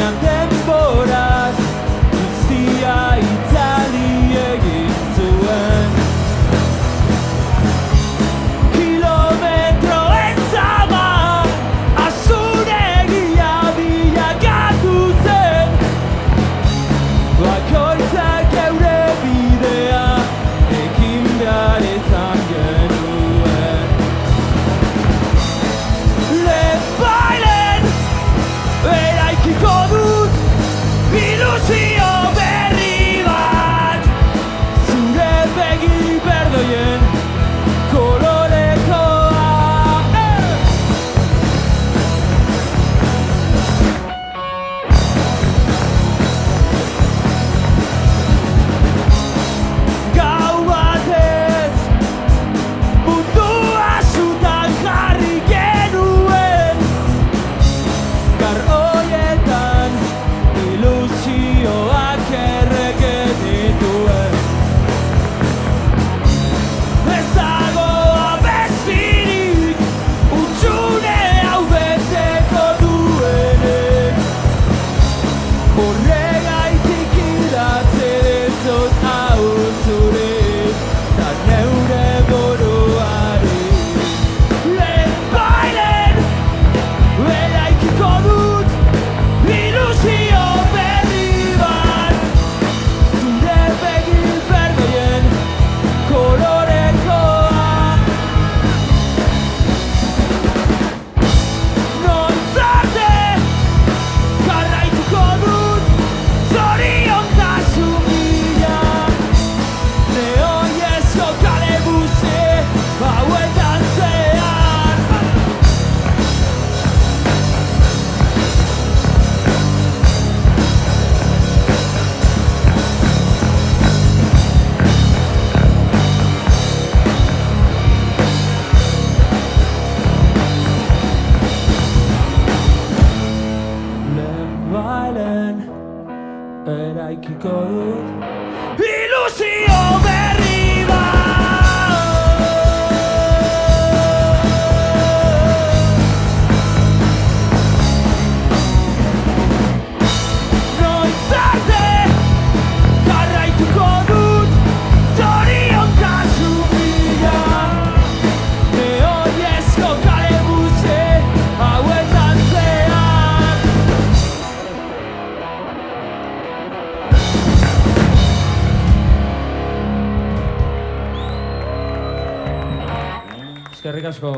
baina denborak guztia itzali egin zuen. Kilometroen zama azuregia bilakatu zen. Bakoitzak geure bidea ekin behar izan genuen. Lehenbailen eraikiko dut ilusio berri bat, zure begi berdoien kolorekoa. Gau batez mundua sutan jarri genuen, gar horietan ilusioak errege dituen. Ez dago abestirik hutsune hau beteko duenik, horregaitik idatze dizut hau zuri da neure buruari. Lehenbailen eraikiko dut ilusio berri bat, zure begi berdoien kolorekoa. Noiz arte jarraituko dut zoriontasun bila, neoiezko kale busti hauetan zehar. Lehenbailen eraikiko dut ilusio berri Noiz arte jarraituko dut zoriontasun bila, neoiezko kale busti hauetan zehar. Eskerrik asko.